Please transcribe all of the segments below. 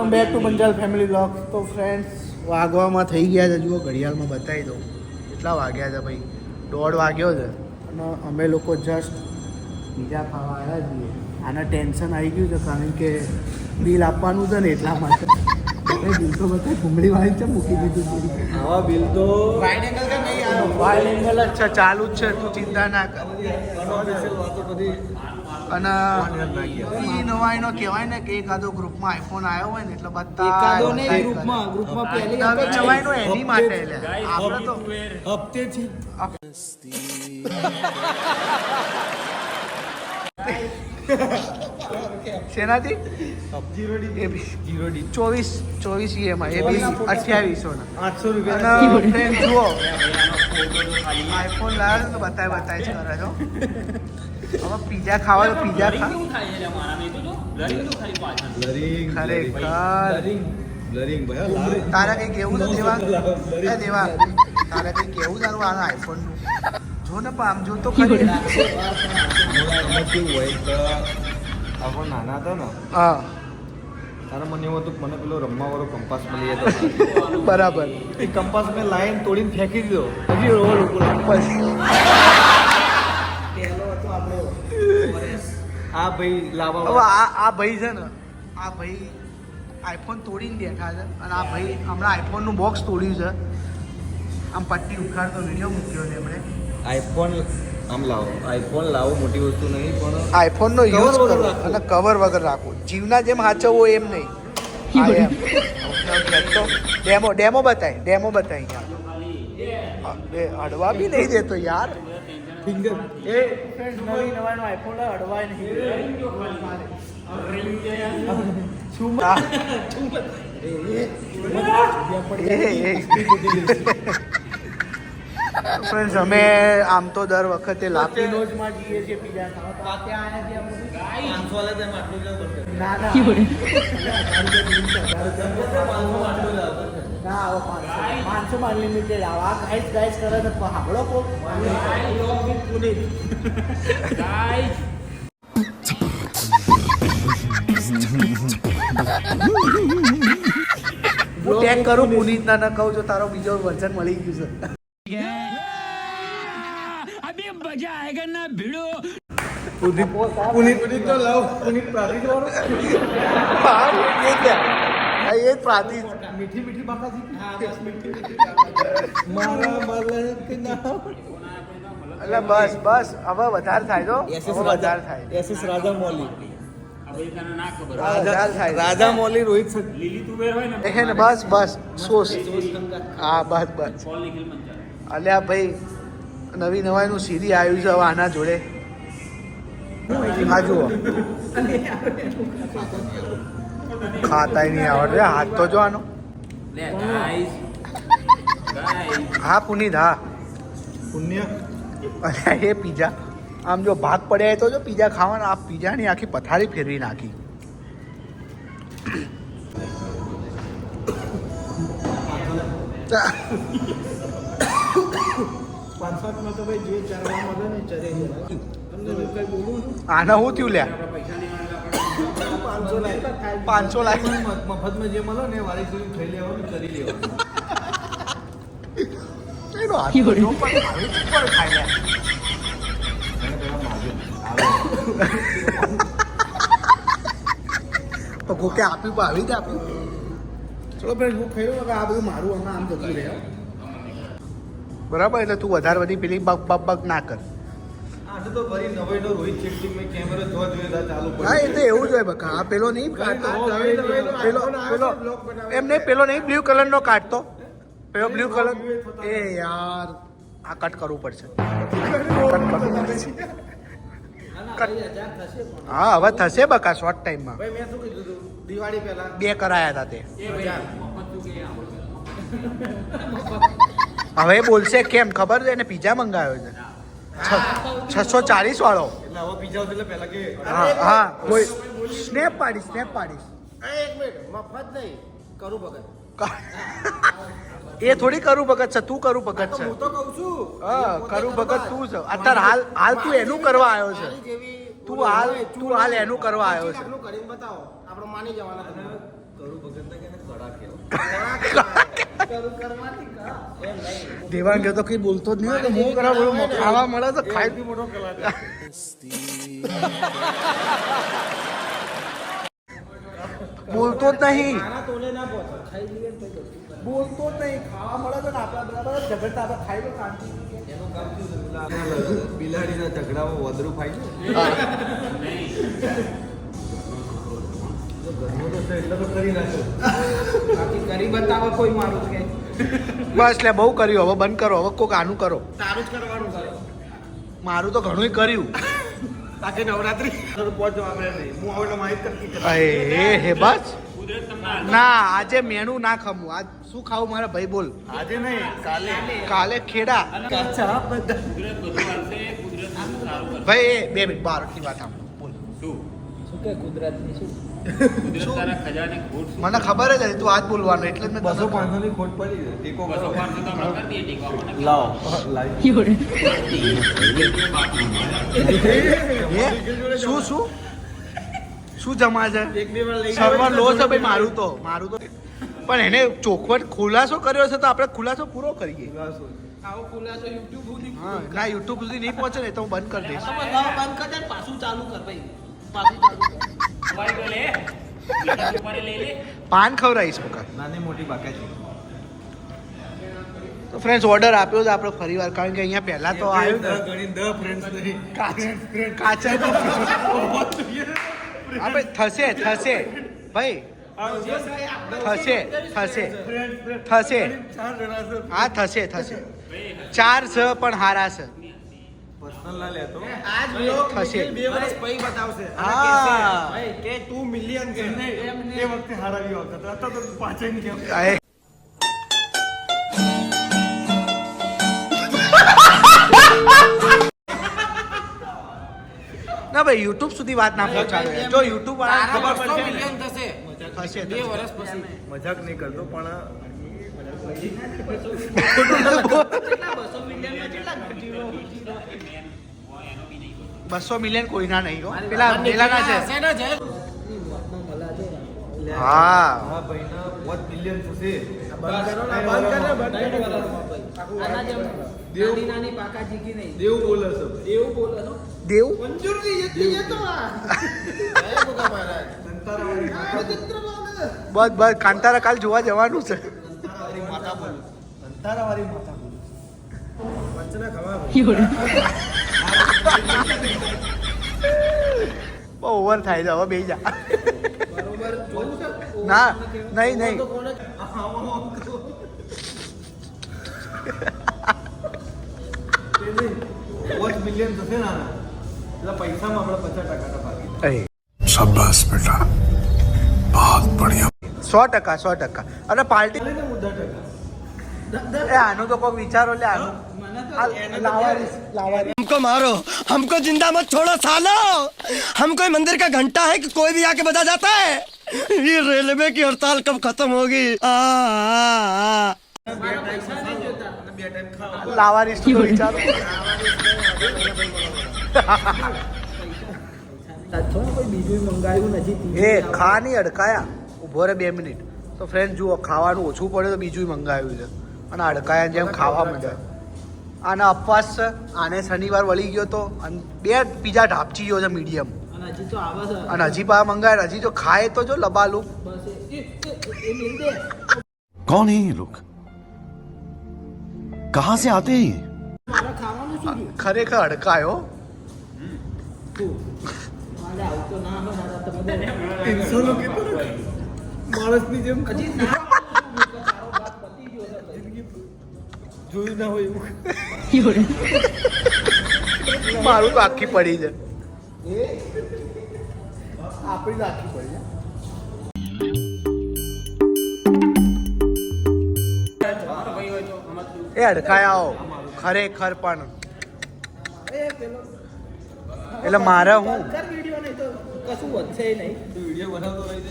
Welcome back to બંજાલ family vlog. તો friends વાગવામાં થઈ ગયા છે, જુઓ ઘડિયાળમાં બતાવી દો કેટલા વાગ્યા છે ભાઈ. 1:30 વાગ્યો છે અને અમે લોકો જસ્ટ બીજા ખાવા આવ્યા છીએ. આને ટેન્શન આવી ગયું છે કારણ કે બિલ આપવાનું છે ને એટલા માટે. બિલ તો બતાય ભૂંગળી વાળી છે મૂકી દીધું. આવા બિલ તો વાઇડ એંગલ કે નહીં આવ્યો? વાઇડ એંગલ જ છે, ચાલુ જ છે, તું ચિંતા ના કર. અને ઈ નવાઈનો કહેવાય ને કે એકાદો ગ્રુપમાં આઈફોન આવ્યો હોય ને એટલે બધા એકાદો નહીં, ગ્રુપમાં પહેલી નવી નવાઈનો એની માટે લે. આપણે તો હપ્તેથી શેનાથી જીરોડી એ બી 24 EMI એ બી 2800 ના 800 રૂપિયા. અને ફ્રેન્ડ જુઓ આઈફોન લાવ્યો તો બતાય જ કરે છો. હવે પીઝા ખાવા તો પીઝા ખા. ખરેખર તારે કઈ કેવું છે દેવા? એ દેવા તારે કઈ કેવું તારું આ આઈફોન નું જો ને પામ જો તો ખરી. કેવું હોય તો આપણે નાના હતા ને હા તારે મને એવું હતું, મને પેલો રમવા વાળો કંપાસ મળી જતો. બરાબર. એ કંપાસ મેં લાઈન તોડીને ફેંકી દીધો. હજી રોડ ઉપર બસ આ ભાઈ લાવવા હવે આ ભાઈ છે ને, આ ભાઈ આઈફોન તોડીને બેઠા છે અને આ ભાઈ હમણાં આઈફોનનું બોક્સ તોડ્યું છે. આમ પટ્ટી ઉખાડતો વિડીયો મૂક્યો છે એમણે. આઈફોન આમ લાવો, આઈફોન લાવો મોટી વસ્તુ નહીં, પણ આઈફોનનો યુઝ કરો અને કવર વગર રાખો. જીવના જેમ હાચવવો એમ નહીં. ડેમો બતાય અડવા બી નહીં દેતો યાર. ફિંગર એ નવી નવાનો આઈફોન અડવાય નહીં. ફ્રેન્ડ્સ અમે આમ તો દર વખતે લાપીનોઝમાં જઈએ છીએ પીઝા ખાવા. ના ના ના આવો 500 અનલિમિટેડ આવો. આ ગાઈસ કરે તો હાબળો કોક પુનિત હું ટેગ કરું પુનિત ના કહું જો તારો બીજો વર્ઝન મળી ગયું છે. अभी मजा आएगा ना भिड़ो. પુનિત તો લાવ, પુનિત પ્રાતિક વાળો એ જ પ્રાતિક. મીઠી બાકાજી મારા મલક ના એટલે બસ હવે વધારે થાય તો વધારે થાય. એસએસ રાજા મોલી વધારે થાય. રાજા મોલી રોહિત હે ને બસ સોસ. હા બસ અલ્યા ભાઈ નવી નવાઈનું સીડી આવ્યું છે હવે આના જોડે. આ જુઓ ખાતાય નહીં આવડે. હાથ તો જો આનો. હા પુનિત હા. પુણ્ય અલ્યા એ પીઝા આમ જો ભાગ પડ્યા તો જો પીઝા ખાવાના. આ પીઝાની આખી પથારી ફેરવી નાખી. આના હું થયું લ્યા? 500 લાખ મફતમાં જે મળો ને વાળી સુધી ખાઈ લેવાનું, કરી લેવાનું. એનો હાથ તો જો પણ આવી ઉપર ખાઈ લે. તો કોકે આપ્યું પણ આવી જ આપ્યું. ચલો ફ્રેન્ડ હું ખાઈ લઉં. આ બધું મારું હમણાં આમ જતું રહે બરાબર. એટલે તું વધારે બધી પેલી બક ના કર. આજે તો ભાઈ નવાઈનો રોહિત શેટ્ટી મેં કેમેરો જોવા જોઈએ ચાલુ હા એ તો એવું જ હોય બકા. આ પેલો નહીં કાઢતો, પેલો એમ નહીં, પેલો નહીં બ્લુ કલરનો કાઢતો. પેલો બ્લુ કલર એ યાર આ કટ કરવું પડશે. હા હવે થશે બકા શોર્ટ ટાઈમમાં. ભાઈ મેં શું કીધું હતું દિવાળી પહેલા 2 કરાયા હતા તે. હવે બોલશે કેમ ખબર છે એને પીઝા મંગાવ્યો છે 640 વાળો. એટલે હવે પીઝા એટલે પહેલા કે હા કોઈ સ્નેપ પાડીશ. એક મિનિટ મફત નહીં કરું ભગત. એ થોડી કરું ભગત છે, તું કરું ભગત છે. હું તો કહું છું હા કરું ભગત તું છે અત્યારે. હાલ તું એનું કરવા આવ્યો છે. તું હાલ એનું કરવા આવ્યો છે. કરીને બતાવો આપણે માની જવાના. કરું ભગત કે કડા કેવો દેવાંગ ગયો તો કઈ બોલતો જ નહીં હોય તો હું કરા બોલું ખાવા મળે તો ખાઈ મોટો કલાકાર બોલતો જ નહીં તોલે ના પહોંચો ખાઈ લઈએ બોલતો જ નહીં ખાવા મળે તો આપણા બરાબર ઝઘડતા આપણે ખાઈ લો શાંતિ એનું કામ બિલાડીના ઝઘડામાં વધરું ખાઈ ઘરનું તો છે એટલે તો કરી નાખો બાકી કરી બતાવો કોઈ મારું કે બસ લે બહુ કર્યું હવે બંધ કરો હવે કોક આનું કરો તારું જ કરવાનું કરો મારું તો ઘણું કર્યું બાકી નવરાત્રી પહોંચો આપણે નહીં હું હવે માહિતી હે બસ ના આજે મેનુ ના ખમું આજ શું ખાવું મારા ભાઈ બોલ આજે નહીં કાલે ખેડા કાચા ભાઈ એ 2 મિનિટ બારથી વાત આમ બોલ શું કે કુદરતની શું મને ખબર જ હતી તું આજ બોલવાનું એટલે જ મેં 200-500 ની ખોટ પડી છે ટેકો 200-500 લાવો શું શું શું જમા છે સર્વર લો છે ભાઈ મારું તો પણ એને ચોખવટ ખુલાસો કર્યો છે તો આપણે ખુલાસો પૂરો કરીએ આવો ખુલાસો YouTube સુધી હા ના યુટ્યુબ સુધી નહીં પહોંચે ને તો હું બંધ કરી દઈશ બંધ કર દે પાછું ચાલુ કર ભાઈ પાછું ચાલુ કર પાન ખવડાવીશ બકા નાની મોટી બાકા છે તો ફ્રેન્ડ્સ ઓર્ડર આપ્યો છે આપણે ફરીવાર કારણ કે અહીંયા પહેલા તો આવ્યું ને ઘણી 10 ફ્રેન્ડ્સ નહીં કાચા આપણે થશે ભાઈ થશે હા થશે 4 છે પણ હારા છે પર્સનલ ના લેતો આજ બ્લોગ થશે 2 વર્ષ પછી બતાવશે અને કહેશે ભાઈ કે 2 મિલિયન છે એ વખતે હારાવી વખત હતો તો પાછળ નહીં કેમ ના ભાઈ યુટ્યુબ સુધી વાત ના પહોંચાડે જો યુટ્યુબ વાળા ખબર પડશે મિલિયન થશે થશે 2 વર્ષ પછી મજાક નહીં કરતો પણ 200 મિલિયન કોઈના નહીં હો પેલા પેલાના છે હા ભાઈના 5 મિલિયન થશે નાની પાકા જીકી નહીં દેવ બોલે છે દેવ મંજૂર ની જતી જતો બસ કાંતારા કાલ જોવા જવાનું છે અંતારાવાળી માતા બોલે વંચના ખવા બહુ ઓવર થાય છે હવે બેસી જા બરોબર જોવું છે ના નહીં તો કોણ $5 મિલિયન થશે ને એટલે પૈસામાં આપણે 50% ભાગી शाबाश बेटा बहुत बढ़िया 100% અને પાર્ટી ને મુદ્દા ટકા એ આનું તો કોઈ વિચારો લે આનું લાવારીસ हमको मारो हमको जिंदा मत छोड़ो सालो हम कोई मंदिर का घंटा है कि कोई भी आके बता जाता है ये रेलवे की हड़ताल कब खत्म होगी લાવારીસ તો વિચારો કોઈ બીજું મંગાવ્યું નથી એ ખા નહીં અડકાયા ઊભો રે 2 મિનિટ તો ફ્રેન્ડ જુઓ ખાવાનું ઓછું પડે તો બીજું મંગાવ્યું છે અને અડકાયા જેમ ખાવા માંડે આને અપવાસ છે આને શનિવાર વળી ગયો તો અને 2 પીઝા ઢાપચી ગયો છે મીડિયમ અને હજી તો આવે છે અને હજી પા મંગાવે હજી તો ખાય તો જો લબાલું બસ એ મિલ દે कौन है ये लोग कहाँ से आते हैं ये મારે ખાવાનું શું થયું ખરેખર અડકાયો મારે આવું તો ના આવે દાદા તમે માણસની જેમ હજી ના તારો બાપ પતી ગયો છે જોયું ના હોય એવું મારું તો આખી પડી છે આપણી તો આખી પડી છે એ અડકાયા ખરેખર પણ એટલે મારે હું કર વિડિયો નહીં તો કશું વધશે નહીં વિડીયો બનાવતો રહી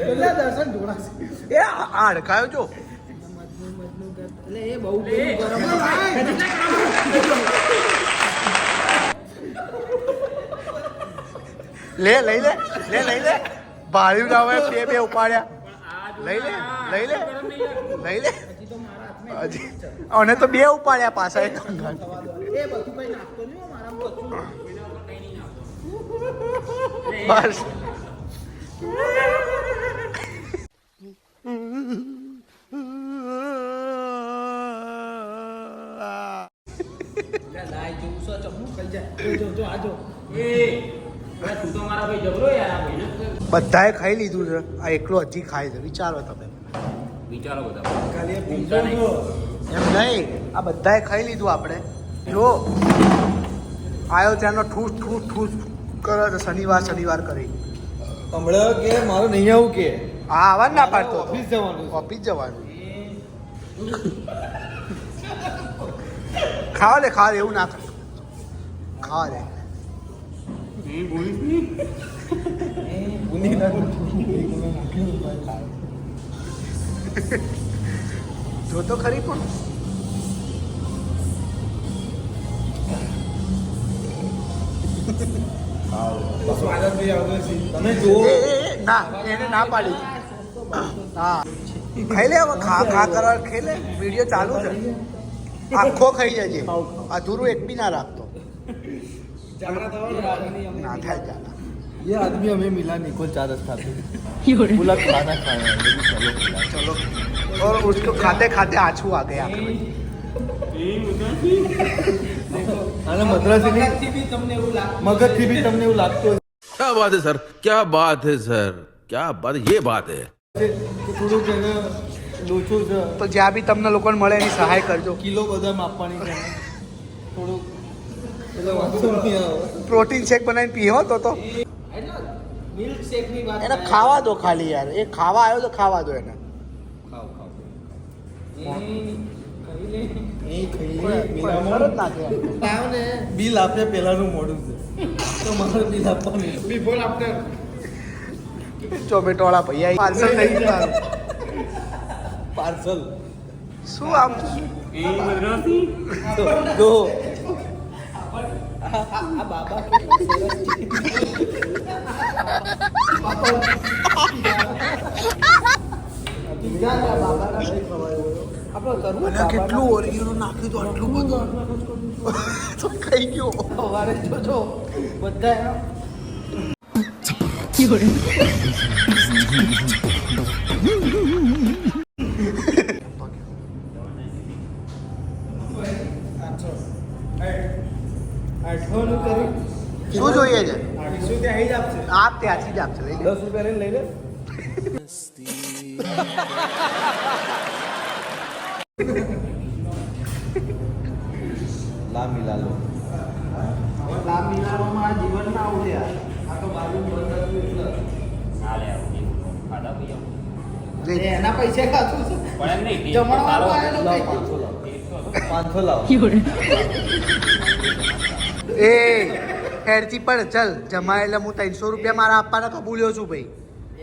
એટલે દર્શન ઢોળાશે એ આ અડકાયો જો એટલે એ બહુ ગરમ લઈ લે ભાડ્યું ના હોય બે બે ઉપાડ્યા લઈ લે લઈ લે લઈ લે હજી અને તો બે ઉપાડ્યા પાછા એક અંગાત. એ બધું કઈ નાખતો નહીં હો, મારામાં કશું. બસ એટલે લાય જેવું છે, ચમનું ખાઈ જાય. જો જો આ જો. તું તો મારા ભાઈ જબરો યાર, આ ભાઈને બધાએ ખાઈ લીધું છે, આ એકલો હજી ખાય છે. વિચારો તમે વિચારો બધા. ખાલી એક પીઝો જો. એમ નહીં, આ બધાએ ખાઈ લીધું. આપણે જો આવ્યો ત્યાંનો ઠૂસ ઠૂસ ઠૂસ કરે છે. શનિવાર કરી હમણાં કે મારું નહીં આવું કે હા આવા જ ના પાડતો હતો. ઓફિસ જવાનું છે. ઓફિસ જવાનું. ખાવા દે એવું ના કર. ખાવા દે. ઊંધી ના જો તો ખરી પણ સ્વાગત બી આવતો છે. તમે જુઓ ના એને ના પાડી. હા ખાઈ લે હવે. ખા કરવા ખાઈ લે. વિડીયો ચાલુ છે. આખો ખાઈ જજે. અધૂરું એક બી ના રાખતો. જાણા થવાનું. ના થાય જાના. ये आदमी हमें मिला निको 4 रस्ता पे बोला खाना खाना है लेकिन चलो खिला चलो और उसको खाते खाते आंसू आ गया. અને મદ્રાસી મગજથી બી તમને એવું લાગે. મગજથી બી તમને એવું લાગતું क्या बात है सर, क्या बात है सर, क्या बात, ये बात है. હશે કે થોડુંક એને લોચો છે, તો જ્યાં બી તમને લોકોને મળે એની સહાય કરજો. કિલો બધા માપવાની છે થોડુંક એટલે વાંધો નહીં આવે. પ્રોટીન શેક બનાવીને પીવો તો એટલે મિલ્ક શેક ની વાત એને થાય. ખાવા દો ખાલી યાર. એ ખાવા આવ્યો તો ખાવા દો એને. ખાઓ ખાઓ. ખાઈ લે. એ ખાઈ તરત મીરામાં નાખે. લાવ ને. બિલ આપ્યા પહેલાનું મોડું છે તો મારે બિલ આપવાનું બિફોર આફ્ટર ચોમેટો વાળા ભૈયા પાર્સલ થઈ ગયું. પાર્સલ શું આમ દો આ બાબા અને કેટલું ઓરિજિનલ નાખ્યું તો આટલું બધું તો ખાઈ ગયો. સવારે જોજો બધા આઠવાનું કરી શું જોઈએ છે? શું તે અહીં જ આપશે આપ ત્યાંથી જ આપશે. લઈ લે. 10 રૂપિયા લઈને લઈ લે લા મિલા લો લાભ મિલાવવામાં જીવન ના ઉડ્યા. આ તો બાજુ બંધ હતું એટલે લઈ લે. એના પૈસા ખાતું છે. જમણવારો આવેલો લાવ કઈ? 500 લાવો એ હેરથી પણ ચલ જમા એટલે હું 300 રૂપિયા મારા આપવાના કબૂલ્યો છું ભાઈ.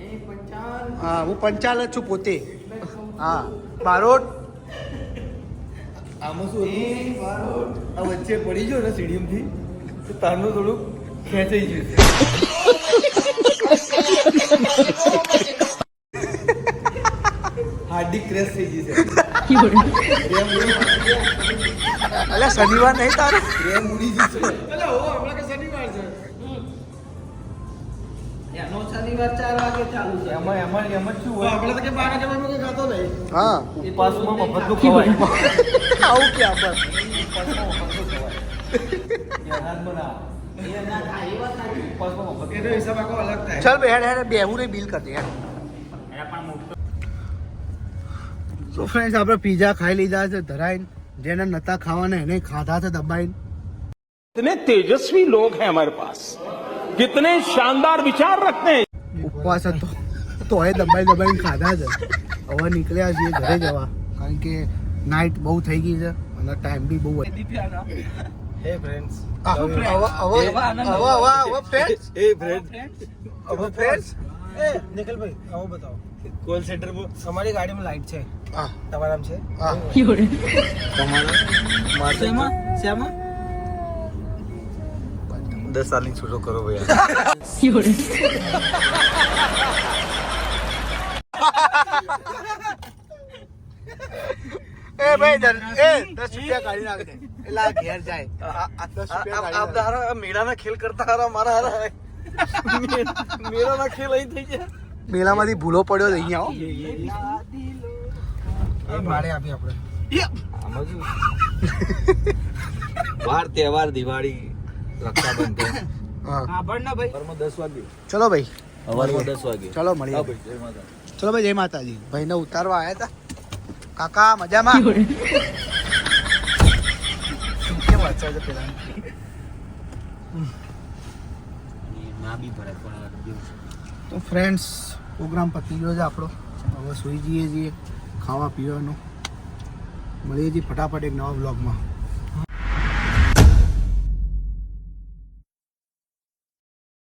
એ 55 હા હું 55 જ છું પોતે. હા બારોટ આમાં શું હતું? આ વચ્ચે પડી ગયો ને સીડીએમથી તો તારનું થોડુંક ખેંચાઈ ગયું હાર્ડી ક્રેશ થઈ ગઈ છે એટલે શનિવાર નહીં તારે. રેમ ઉડી ગઈ છે એનો શનિવાર 4 વાગે ચાલુ છે. એમાં એમાં એમાં શું હોય આપણે તો કે 12 જવાનું કે ખાતો નહીં હા ઉપવાસમાં મફતનું ખવાય આવું ક્યાં બસ. એ ના ખાય એ વાત સાચી. ઉપવાસમાં મફત એનો હિસાબ આખો અલગ થાય ચાલ બે હેડ બેહું ને બિલ કરી દે હેડ. તો ફ્રેન્ડ્સ આપણે પીઝા ખાઈ લીધા છે ધરાઈને. જેને નતા ખાવાના એને ખાધા છે દબાઈને. कितने तेजस्वी लोग हैं हमारे पास, कितने शानदार विचार रखते हैं. ઉપવાસ હતો તો એ દબાઈને ખાધા છે. હવે નીકળ્યા છીએ ઘરે જવા કારણ કે નાઇટ બહુ થઈ ગઈ છે અને ટાઈમ બી બહુ હે ફ્રેન્ડ્સ હવે ફ્રેન્ડ્સ નિખિલભાઈ આવો બતાવો કોલ સેન્ટર પર અમારી ગાડીમાં લાઈટ છે હા તમારા નામ છે હા તમારા શેમાં? 10 સાલની છૂટો કરો ભાઈ એ ભાઈ 10 રૂપિયા કાઢી નાખ દે એટલે આ ઘેર જાય 10 રૂપિયા આપ તારા મેળાના ખેલ કરતા હારા મારા હારા મેળાના ખેલ અહીં થઈ ગયા મેળામાંથી ભૂલો પડ્યો તો અહીંયા આવો મારે આપી આપણે વાર તહેવાર દિવાળી રક્ષાબંધન હા ના ભાઈ સવારમાં 10 વાગે ચલો ભાઈ સવારમાં 10 વાગે ચલો મળીએ હા ભાઈ જય માતા ચલો ભાઈ જય માતાજી ભાઈને ઉતારવા આવ્યા હતા કાકા મજામાં કેમ વાંચવા છે પેલા ના બી ભરે પણ તો ફ્રેન્ડ્સ પ્રોગ્રામ પતી ગયો છે આપણો હવે સુઈ જઈએ છીએ ખાવા પીવાનું મળીએ છીએ ફટાફટ એક નવા બ્લોગમાં